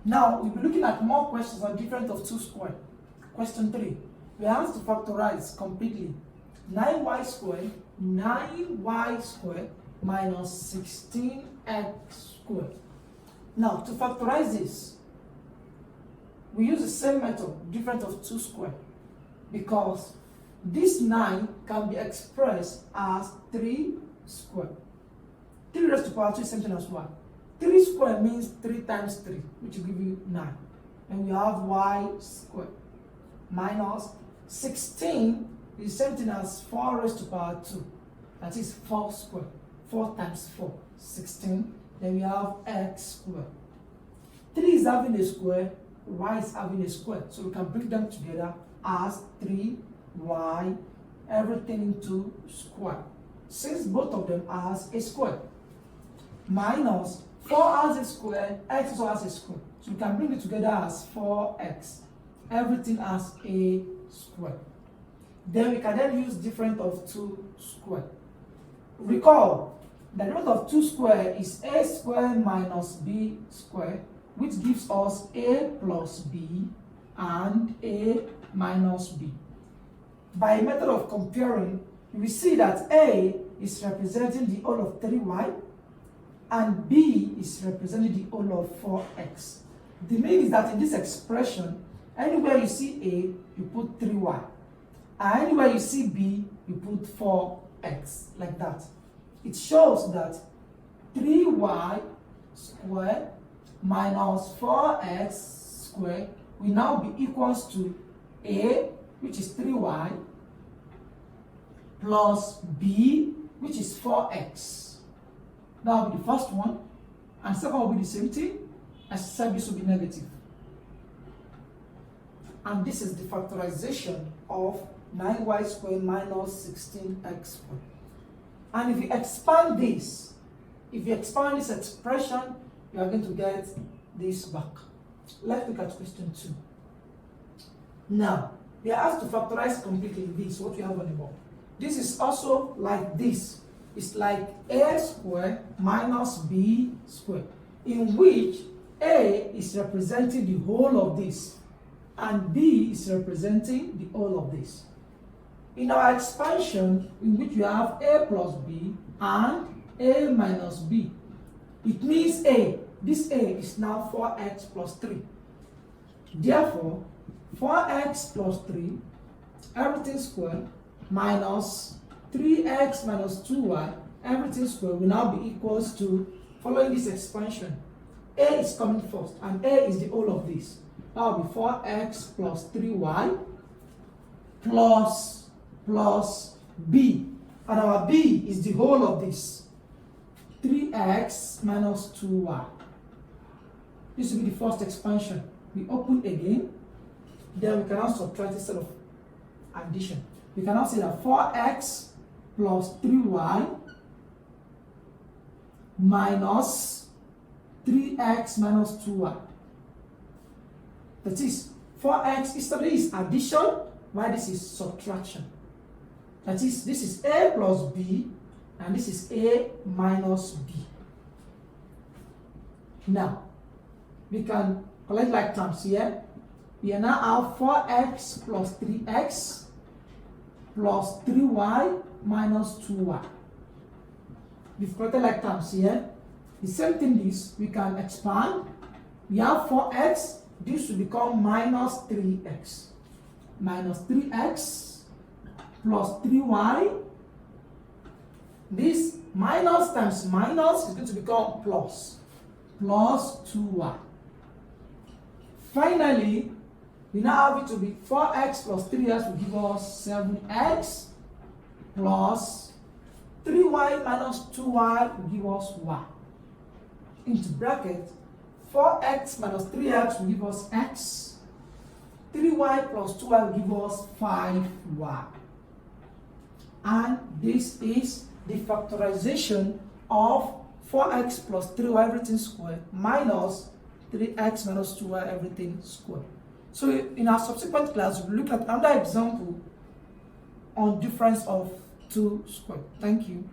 Now, we'll be looking at more questions on difference of 2 squared. Question 3. We are asked to factorize completely 9y squared minus 16x squared. Now, to factorize this, we use the same method, difference of 2 squared, because this 9 can be expressed as 3 squared. 3 raised to the power 2 is same thing as 1. 3 squared means 3 times 3, which will give you 9. And we have y squared minus 16 is the same thing as 4 raised to the power 2. That is 4 squared. 4 times 4, 16. Then we have x squared. 3 is having a square, y is having a square. So we can bring them together as 3y, everything into square. Since both of them has a square. Minus 4 has a square, x also has a square. So we can bring it together as 4x. Everything has a square. Then we can then use difference of 2 square. Recall, the root of 2 square is a square minus b square, which gives us a plus b and a minus b. By method of comparing, we see that a is representing the whole of 3y and b is representing the whole of 4x. The meaning is that in this expression, anywhere you see a, you put 3y. And anywhere you see b, you put 4x, like that. It shows that 3y squared minus 4x squared will now be equals to a, which is 3y, plus b, which is 4x. That will be the first one. And second will be the same thing, except this will be negative. And this is the factorization of 9y squared minus 16x squared. And if you expand this, expression, you are going to get this back. Let's look at question 2. Now, we are asked to factorize completely this, what we have on the board. This is also like this. It's like a squared minus b squared, in which a is representing the whole of this, and b is representing the whole of this. In our expansion, in which you have a plus b and a minus b, it means a. This a is now 4x plus 3. Therefore, 4x plus 3, everything squared, minus 3x minus 2y, everything squared, will now be equals to, following this expansion, a is coming first, and a is the whole of this. That will be 4x plus 3y plus b, and our b is the whole of this, 3x minus 2y. This will be the first expansion. We open again, then we can now subtract instead of addition. We can now say that 4x plus 3y minus 3x minus 2y. That is, 4x instead is addition, while this is subtraction. That is, this is a plus b, and this is a minus b. Now, we can collect like terms here. We now have 4x plus 3x plus 3y minus 2y. We've collected like terms here. The same thing is, we can expand. We have 4x, this will become minus 3x. Minus 3x plus 3y. This minus times minus is going to become plus 2y. Finally, we now have it to be 4x plus 3x will give us 7x plus 3y minus 2y will give us y. Into bracket, 4x minus 3x will give us x. 3y plus 2y will give us 5y. And this is the factorization of 4x plus 3y everything squared minus 3x minus 2y everything squared. So in our subsequent class, we'll look at another example on difference of 2 squared. Thank you.